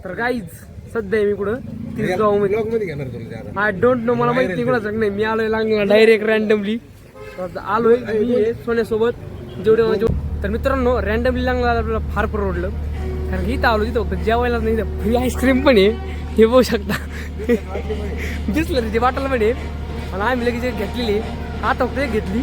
तर गाईज सध्या मी कुठं तिसगाव मध्ये आय डोंट नो, मला माहिती कुणाचं नाही. मी आलोय लांगला डायरेक्ट रॅन्डमली आलोय मी सोन्यासोबत जेवढे. तर मित्रांनो रॅन्डमली लांगला आपल्याला फार परवडलं, कारण की इथं आलो तिथं फक्त जेवायला नाही, फ्री आईस्क्रीम पण आहे हे बघू शकता. दिसलं तिथे वाटायला पण आहे आणि आम्ही लगेच घेतलेली आता फक्त घेतली.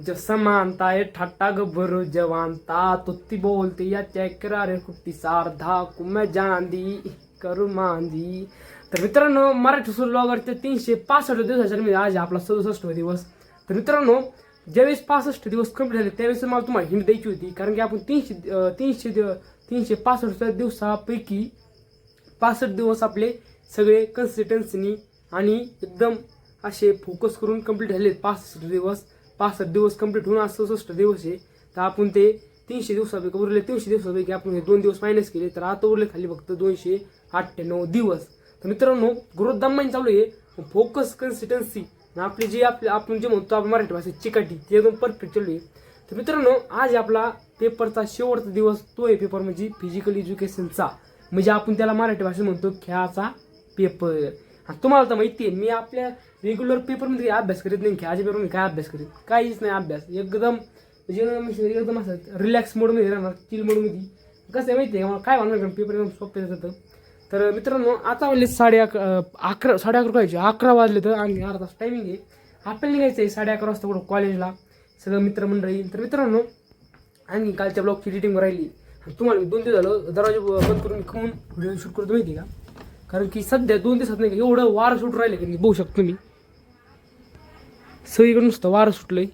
जसं मानताय ठाटा गब्बरू जवानता तुत्ती बोलती या चेकरा रे कुट्टी सारधा कुम्या जांदी करू मांदी. तर मित्रांनो मराठी ब्लॉगरच्या 365 दिवसाच्या आज आपला 67वा दिवस. तर मित्रांनो ज्यावेळेस 65 दिवस कंप्लीट झाले त्यावेळेस मला तुम्हाला हिंट द्यायची होती, कारण की आपण 365 दिवसापैकी 65 दिवस आपले सगळे कन्सिस्टन्सीनी आणि एकदम असे फोकस करून कंप्लीट झाले. 65 दिवस कंप्लीट होऊन आज 67 दिवस आहे. तर आपण ते 300 दिवसापैकी उरले 300 दिवसापैकी आपण हे 2 दिवस मायनस केले, तर आता उरले खाली फक्त 298 दिवस. तर मित्रांनो ग्रोथ दम्माने चालू आहे, फोकस कन्सिस्टन्सी आपली जी आपण जे म्हणतो आपण मराठी भाषेत चिकाटी ते एकदम परफेक्ट चालू आहे. तर मित्रांनो आज आपला पेपरचा शेवटचा दिवस तो आहे पेपर म्हणजे फिजिकल एज्युकेशनचा, म्हणजे आपण त्याला मराठी भाषेत म्हणतो खेळाचा पेपर. तुम्हाला तर माहिती आहे मी आपल्या रेग्युलर पेपरमध्ये अभ्यास करीत नाही, खेळाच्या पेपरमध्ये काय अभ्यास करीत काहीच नाही. अभ्यास एकदम म्हणजे एकदम असं रिलॅक्स मोडमध्ये राहणार, चिल मोडमध्ये. कसं आहे माहिती आहे मला काय म्हणणार पेपर एकदम सोपं जातं. तर मित्रांनो आता वाजले 11:30 व्हायचे, 11 वाजले तर आणि अर्धा तास टायमिंग आहे. आपल्याला निघायचं आहे 11:30 वाजता कुठं कॉलेजला सगळं मित्रमंडळी येईल. तर मित्रांनो आणि कालच्या ब्लॉगची एडिटिंग राहिली. तुम्हाला मी 2 दिवस झालं दरवाजा बंद करून खाऊन व्हिडिओ शूट करतो माहिती का, कारण की सध्या 2 दिवसात नाही का एवढं वारं सुट राहिलं की बघू शकतो मी. सगळीकडे नुसतं वारं सुटलंय,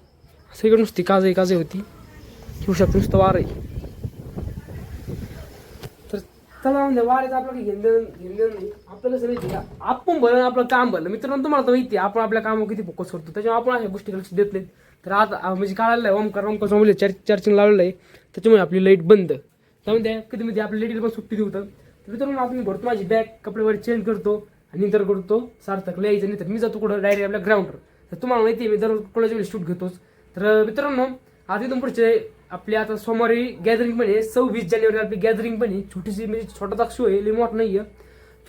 सगळीकडे नुसती काजही होती, घेऊ शकतो नुसतं वारं आहे. तर चला म्हणजे वाऱ्याचं आपलं काही घेणं नाही. आपलं कसं माहिती का आपण भलं आपलं काम भलं. मित्रांनो तुम्हाला तर माहिती आहे आपण आपल्या कामावर किती फोकस करतो, त्याच्यामुळे आपण अशा गोष्टी लक्ष देत नाहीत. तर आता म्हणजे काढायला आहे ओमकार चार्जिंग लावलेलं आहे, त्याच्यामुळे आपली लाईट बंद. त्यामध्ये कधी मध्ये आपल्या लाईटीला पण सुट्टी देऊ. तर मित्रांनो आपण भरतो माझी बॅग कपडे वगैरे चेंज करतो आणि नंतर करतो सार्थकला यायचं नाही तर मी जातो कुठं डायरेक्ट आपल्या ग्राउंडवर. तर तुम्हाला माहिती आहे मी दररोज कॉलेज वेळी शूट घेतोच. तर मित्रांनो आज इथून पुढचे आपली आता सोमवारी गॅदरिंग पण आहे, 26 जानेवारी आपली गॅदरिंग पण आहे. छोटीशी म्हणजे छोटासा शो आहे, लिमॉट नाही आहे,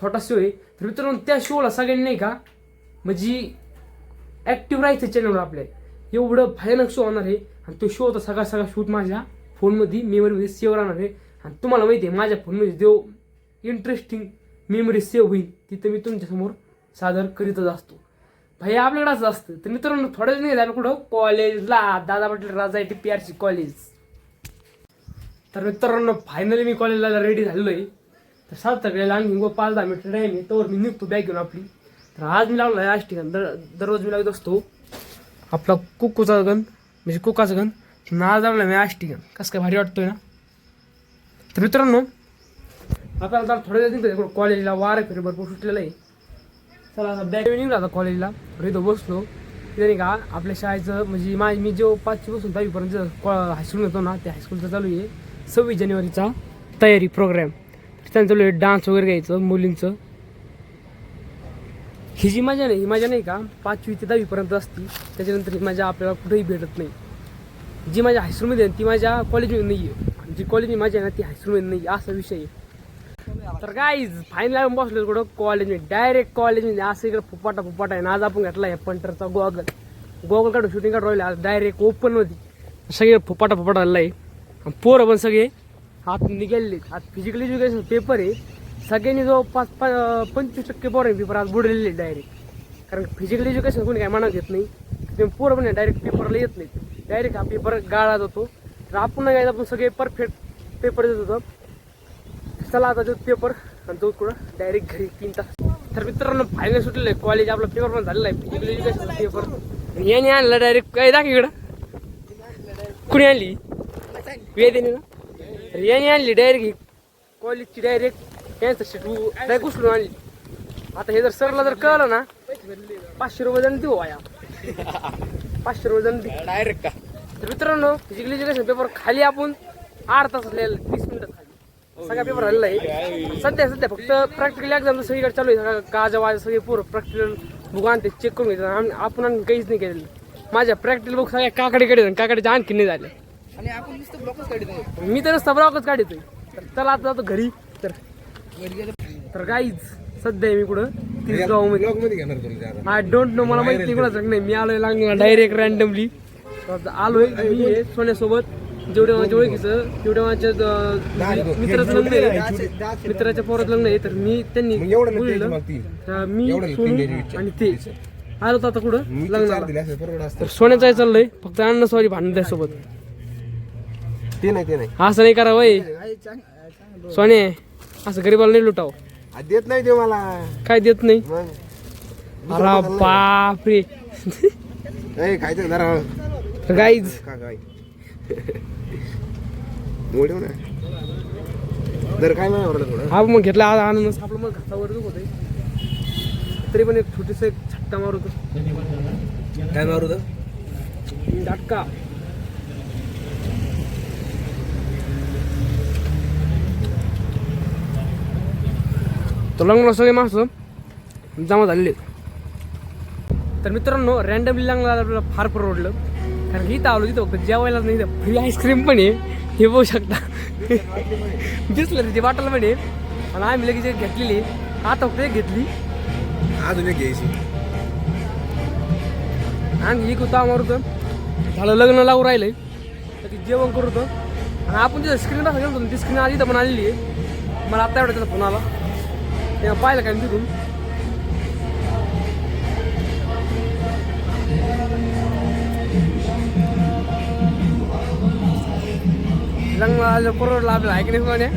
छोटा शो आहे. तर मित्रांनो त्या शोला सगळ्यांनी नाही का म्हणजे ॲक्टिव्ह राहायचं चॅनलवर आपल्या. एवढं भयानक शो होणार आहे आणि तो शो तर सगळा शूट माझ्या फोनमध्ये मेमरीमध्ये सेव्ह राहणार आहे. आणि तुम्हाला माहिती आहे माझ्या फोनमध्ये जो इंटरेस्टिंग मेमरी सेव्ह होईल तिथं मी तुमच्यासमोर सादर करीतच असतो. भाई आपल्याकडे असं असतं. तर मित्रांनो थोड्या दिवस नाही कुठं कॉलेजला दादा पाटील राजा TPRC कॉलेज. तर मित्रांनो फायनली मी कॉलेजला रेडी झालेलो आहे. तर सार्थकला आणखी 5-10 मिनिटं टाईम आहे तोवर मी निघतो बॅग घेऊन आपली. तर आज मी लावला आहे ठिकाण दररोज मी लागत असतो आपला कुक्कूचा गण म्हणजे कुकाचा गण. आज लावला मी ठिकाण कसं काय भारी वाटतोय ना. तर मित्रांनो आपल्याला थोड्या दिवस निघतो कॉलेजला, वारं फिरे भरपूर सुटलेलं आहे. चला आता बॅग निघला आता कॉलेजला. इथं बसलो तिथे नाही का आपल्या शाळेचं म्हणजे मी जो 5वी पासून 10वीपर्यंत हायस्कूल होतो ना त्या हायस्कूलचं चालू आहे 26 जानेवारीचा तयारी प्रोग्राम. त्याच्यानंतर चालू आहे डान्स वगैरे घ्यायचं मुलींचं. ही जी मजा नाही का 5वी ते 10वीपर्यंत असती, त्याच्यानंतर ही मजा आपल्याला कुठेही भेटत नाही. जी माझ्या हायस्कूलमध्ये आहे ती माझ्या कॉलेजमध्ये नाही आहे, जी कॉलेजची मजा आहे ना ती हायस्कूलमध्ये नाही असा विषय आहे. तर गाईज फायनल बसलो कुठं कॉलेजमध्ये, डायरेक्ट कॉलेजमध्ये असं इकडे फुपाटा आहे ना. आज आपण घेतला आहे पंटरचा गॉगल काढून शूटिंग काढून राहिले. आज डायरेक्ट ओपन मध्ये सगळे फुपाटा झालेला आहे. पोरं पण सगळे आत निघालेले. आज फिजिकल एज्युकेशन पेपर आहे, सगळ्यांनी जो 25% पोरं पेपर आज बुडलेले डायरेक्ट. कारण फिजिकल एज्युकेशन कोणी काय मनात घेत नाही, ते पोरं पण डायरेक्ट पेपरला येत नाही, डायरेक्ट हा पेपर गाळा जातो. तर आपण काय आपण सगळे परफेक्ट पेपर देत होतो. चला आता जो पेपर आणि तो कुठं डायरेक्ट घरी 3 तास. तर मित्रांनो फायनल सुटलेलं आहे कॉलेज, आपला पेपर पण झालेला आहे फिजिकल एज्युकेशनचा पेपर. याने आणलं डायरेक्ट काय दाखव इकडं कुणी आणली वेदेने ना. तर याने आणली डायरेक्ट कॉलेजची डायरेक्ट कॅन्सर शीट डायरेक्ट उचलून आणली. आता हे जर सरला जर कळलं ना 500 रुपये जण देऊ आया 500 रुपये जण देऊ डायरेक्ट का. तर मित्रांनो फिजिकल एज्युकेशन पेपर खाली आपण 8 तास लिहिलं 30 मिनिटात खाली सगळा पेपर झालेला आहे. सध्या फक्त प्रॅक्टिकल एक्झाम सगळीकडे चालू आहे. गाजा सगळे पूर्ण प्रॅक्टिकल बुक आणते चेक करून घेतात. आपण काहीच नाही केलेलं. माझ्या प्रॅक्टिकल बुक सगळ्या काकडेकडे काकडेच्या आणखी नाही झाले. आणि आपण नुसतं ब्लॉकच काढत आहोत. मी तर ब्लॉगच काढतोय. तर चला आता जातो घरी. तर गाईज सध्या मी कुठं तिसगाव मध्ये आय डोंट नो, मला माहिती नाही कोणाचं नाही. मी आलोय लागला डायरेक्ट रँडमली आलोय. मी आहे सोन्यासोबत जेवढे माझ्या ओळखीचं तेवढ्या माझ्या मित्राचं लग्न आहे, मित्राच्या पोराचं लग्न आहे. तर मी त्यांनी बोललं मी सोनू आणि ते आलो तर आता कुठं लग्नाला. तर सोन्याचं आहे चाललंय, फक्त अन्न सॉरी भांडण त्यासोबत ते नाही असं नाही करा वय सोने, असं गरीबाला नाही लुटाव. देत नाही ते मला. काय देत नाही? मग अरे बापरे. खायचं जरा गाईज का काय मोठे ना जर काय नाही आवडलं थोडं. हा मग घेतला आज आनंद आपलं मग घासावर होत तरी पण एक छोटीस एक छट्टा मारत काय मारू डाटका. तो लग्न सगळे माणसं जमा झालेले. तर मित्रांनो रँडमली लग्नाला आपल्याला फार परवडलं, कारण की इथं आलो तिथं फक्त जेवायला नाही, फ्री आईस्क्रीम पण आहे हे बघू शकता. दिसलं तिची बॉटल पण आहे आणि आम्ही लगेच एक घेतलेली. आता फक्त एक घेतली, अजून एक घ्यायची. आणि एक होतं आम्हाला होतं झालं लग्न लागू राहिलंय तर ती जेवण करत होतं. आणि आपण तिथं स्क्रीन टाका गेलो ती स्क्रीन आधी पण आलेली आहे. मला आता एवढा त्याचा फोन आला तेव्हा पाहिलं काय तिथून. लग्न परवडला आपल्याला ऐक नाही सोन्या.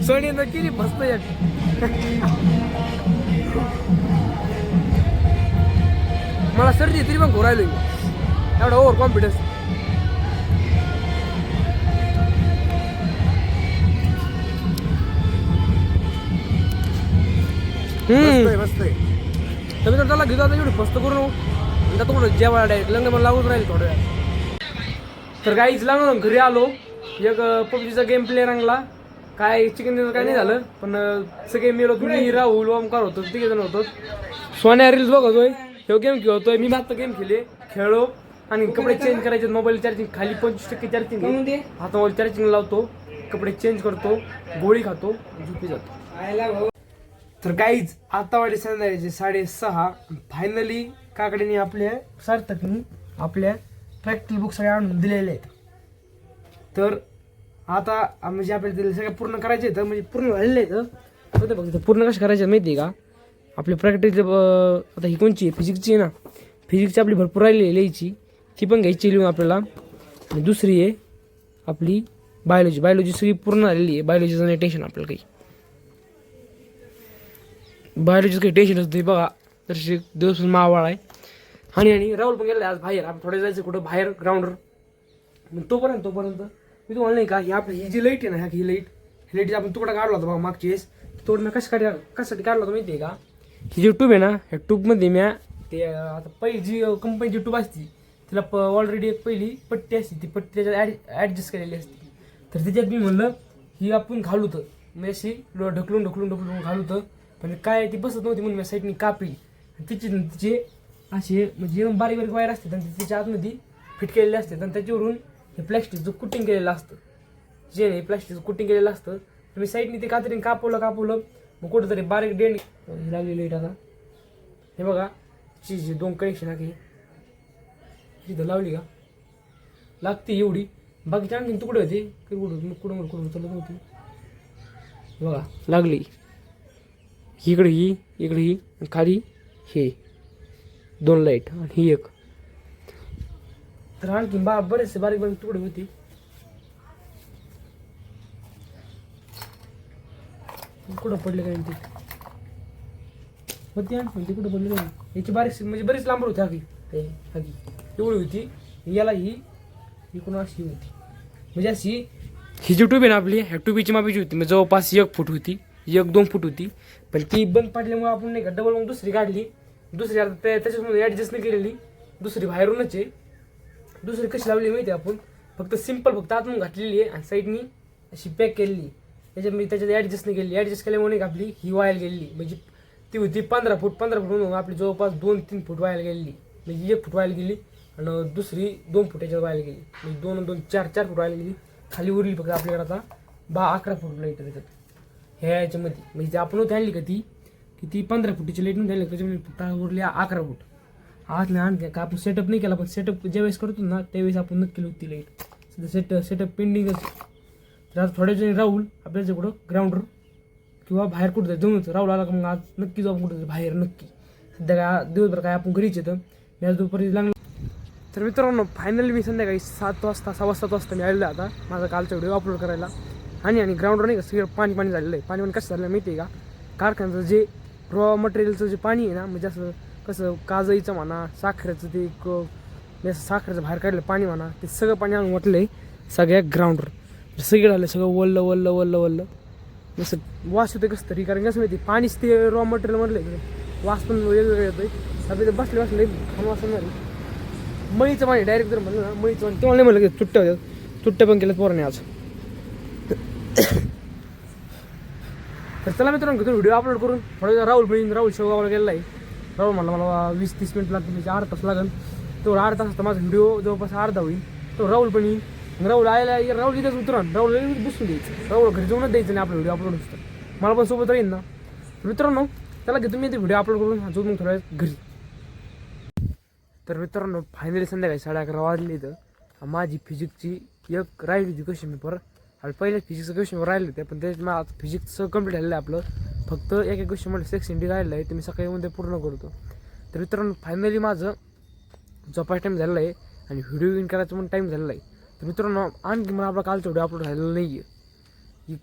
सोन्यानं केली मस्त एक. मला सर्दी तरी पण घोरायलो एवढा ओव्हर कॉन्फिडन्स. मस्त आहे. तर त्याला घेतो आता एवढी फस्त करू नको थोडं जेवायला डायरेक्ट लग्न मला लागून राहील थोड्या वेळ. तर काहीच लागलं घरी आलो, एक पबजीचा गेम प्ले रंगला. काय चिकन काय नाही झालं, पण सगळे मेलो. तुम्ही राहुल ओमकार होतो, तिघे जण होतो. सोन्या रील्स बघतोय, हे गेम खेळतोय. मी मात्र गेम खेळलो आणि कपडे चेंज करायचे. मोबाईल चार्जिंग खाली 25% चार्जिंग, आता मोबाईल चार्जिंग लावतो, कपडे चेंज करतो, गोळी खातो, झोपी जातो. तर काहीच आता वाटे संध्याकाळचे 6:30. फायनली काकड्याने आपल्या सार्थकनी आपल्या प्रॅक्टिकल बुक सगळ्या आणून दिलेले आहेत. तर आता म्हणजे आपल्याला दिले सगळं पूर्ण करायचे आहेत, म्हणजे पूर्ण झालेले आहेत. तर बघ पूर्ण कसं करायचं माहिती आहे का, आपली प्रॅक्टिस आता ही कोणची आहे, फिजिक्सची आहे ना. फिजिक्सची आपली भरपूर राहिली लिहायची, ती पण घ्यायची लिहून आपल्याला. आणि दुसरी आहे आपली बायोलॉजी सगळी पूर्ण झालेली आहे. बायोलॉजीचं नाही टेन्शन आपल्याला काही, बायोलॉजीचं काही टेन्शन असतं बघा. तर दिवस मावाळ आहे. आणि राहुल पण गेला आज बाहेर, आपण थोडं जायचं कुठं बाहेर ग्राउंडवर. मग तोपर्यंत मी तुम्हाला नाही का, ही आपली ही जी लाईट आहे ना, ही लाईट आपण तुकडा काढला होता बघा मागची वेळेस. तोडणं कशासाठी काढला होता माहिती आहे का, ही जी ट्यूब आहे ना, ह्या ट्यूबमध्ये म्या ते आता पहिली जी कंपनीची ट्यूब असते तिला ऑलरेडी एक पहिली पट्टी असते, ती पट्टी त्याच्यात ॲडजस्ट केलेली असते. तर त्याच्यात मी म्हणलं ही आपण घालू तर मी अशी ढकलून घालू तर, पण काय ती बसत नव्हती म्हणून मी साईडनी कापली. तिचे असे म्हणजे बारीक वायर असतात आणि त्याच्या आतमध्ये फिट केलेले असतात. आणि त्याच्यावरून हे प्लॅस्टिकचं कुटिंग केलेलं असतं, जे हे प्लॅस्टिकचं कुटिंग केलेलं असतं. तर मी साईडनी ते कात्रीने कापवलं. मग कुठंतरी बारीक डेंड लागलेली लाईट. आता हे बघा चीज 2 कनेक्शन आहे इथं लावली का लागते एवढी, बाकीच्या आणखीन तुकडे होते कुठं चालत नव्हती. बघा लागली इकडे ही खाली हे 2 लाईट आणि ही एक. तर आणखी बरेचसे बारीक तुकडे होते. कुठं पडले काय ते होती आणखी ते कुठं पडले काय याची बारीक म्हणजे बरीच लांब होती हागी एवढी होती. याला ही इकडून अशी होती, म्हणजे अशी ही जी ट्यूब आहे ना आपली, ह्या ट्यूबीची मापाची होती. म्हणजे जवळपास 1 फूट होती, 1-2 फूट होती. पण ती बंद पडल्यामुळे आपण नाही का डबल मग दुसरी काढली. दुसरी आता त्याच्यामध्ये ॲडजस्ट नाही केलेली, दुसरी बाहेरूनच आहे. दुसरी कशी लावली माहिती आहे आपण, फक्त सिम्पल फक्त आतून घातलेली आहे आणि साईडनी अशी पॅक केलेली. त्याच्यात ॲडजस्ट नाही केली. ॲडजस्ट केल्यामुळे आपली ही वायर गेलेली, म्हणजे ती होती 15 फूट म्हणून आपली जवळपास 2-3 फूट वायर गेलेली, म्हणजे 1 फूट वायर गेली. आणि दुसरी 2 फुटाच्या व्हायला गेली म्हणजे 2 फूट व्हायला गेली. खाली उरली फक्त आपल्याकडे आता 11 फूट लाईट त्याच्यात ह्या याच्यामध्ये म्हणजे ते आपण नव्हती आणली का ती किती 15 फुटीची लाईट नव्हती आणली त्याच्यामध्ये फक्त उरली 11 फूट. आज नाही आणखी का आपण सेटअप नाही केला पण सेटअप ज्यावेळेस करतो ना त्यावेळेस आपण नक्की केली होती लाईट. सेटअप पेंडिंगच. तर आज थोड्या वेळ राहुल आपल्याच्या कुठं ग्राउंडवर किंवा बाहेर कुठं जाऊन होतं. राहुल आला का मग आज नक्की जाऊ कुठं बाहेर नक्की. सध्या काय दिवसभर काय आपण घरीच येतं मी आज दुपारी लागलं. तर मित्रांनो फायनली मी संध्याकाळी 7 वाजता 7:15 वाजता मी आलेलो आता माझा कालचा व्हिडिओ अपलोड करायला. आणि ग्राउंडवर नाही का सगळं पाणी झालेलं आहे. पाणी कसं झालं माहिती आहे का कारखान्याचं जे रॉ मटेरियलचं जे पाणी आहे ना म्हणजे असं कसं काजईचं म्हणा साखरेचं ते असं साखरेचं बाहेर काढलं पाणी म्हणा ते सगळं पाणी आणून वाटलं आहे सगळ्या ग्राउंडवर सगळं झालं सगळं वल्लं जसं वास होते कसं तरी कारण कसं माहिती पाणीच ते रॉ मटेरियल मधलं वास पण वेगवेगळं येतोय. सध्या बसले खाऊन वास नाही मळीचं पाणी डायरेक्ट जर म्हणलं ना मळीचं पाणी तेव्हा नाही म्हणलं की चुट्ट्या पण केल्यात पोराने आज. तर चला मित्रांनो घेतो व्हिडिओ अपलोड करून थोडं राहुल शेवगावला गेलेला आहे. राहुल म्हणला मला 20-30 मिनिट लागतील म्हणजे 8 तास लागेल. तो 8 तास माझा व्हिडिओ जवळपास अर्धा होईल. तो राहुल पण येईल. राहुल राहुल इथेच उतरण राहुल बसून द्यायचं राहुल घरी जाऊनच द्यायचं नाही आपला व्हिडिओ अपलोड होतं मला पण सोबत राहील ना. मित्रांनो त्याला घेतो मी ते व्हिडिओ अपलोड करून जो मग थोड्या घरी. तर मित्रांनो फायनली संध्याकाळी 11:30 वाजले. तर माझी फिजिक्सची एक राहिली होती क्वेश्चन पेपर आणि पहिल्या फिजिक्सचं क्वेश्चन पेपर राहिले होते पण त्याच्यात मला आता फिजिक्सचं कंप्लीट झालेलं आहे आपलं. फक्त एक क्वेश्चन मला सेक्शन डी राहिलं आहे ते मी सकाळी येऊन ते पूर्ण करतो. तर मित्रांनो फायनली माझं झोपायचा टाईम झालेला आहे आणि व्हिडिओ इन करायचं पण टाईम झालेला आहे. तर मित्रांनो आणखी मला आपला कालचा व्हिडिओ अपलोड झालेला नाही आहे.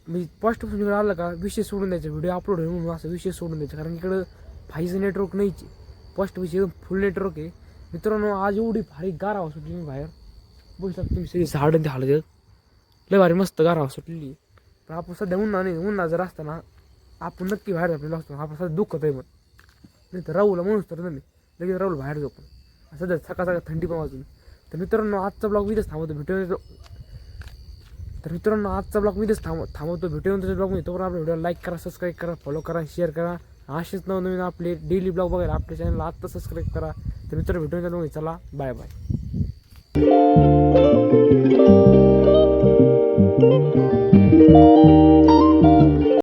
मी फर्स्टपासून इकडे आलं का विषय सोडून द्यायचा व्हिडिओ अपलोड होईल म्हणून असं विषय सोडून द्यायचा कारण इकडं 5G नेटवर्क नाहीच आहे. फर्स्ट विषय एकदम फुल नेटवर्क आहे. मित्रांनो आज एवढी भारी गारवा सुटली मी बाहेर बोलू शकतो तुम्ही सगळी झाडं ते हालत लय भारी मस्त गारवा सुटलेली आहे. पण आपण सध्या उन्हा जर असताना आपण नक्की बाहेर झोपलेलो असतो. आपण सध्या दुखत आहे पण नाही तर राहुलला म्हणूच तर नाही लगेच राहुल बाहेर झोपून सध्या सकाळ थंडी पण वाजून. तर मित्रांनो आजचा ब्लॉग मी इथंच थांबवतो भेटून. तर मित्रांनो आजचा ब्लॉग मी इथंच थांबवतो भेटून त्याच्या ब्लॉग मी तोपर्यंत आपल्या व्हिडिओ लाईक करा सबस्क्राईब करा फॉलो करा शेअर करा. असेच नवीन आपले डेली ब्लॉग बघायला आपल्या चॅनलला आत्ता सबस्क्राईब करा. तर मित्रांनो भेटून चला बाय बाय.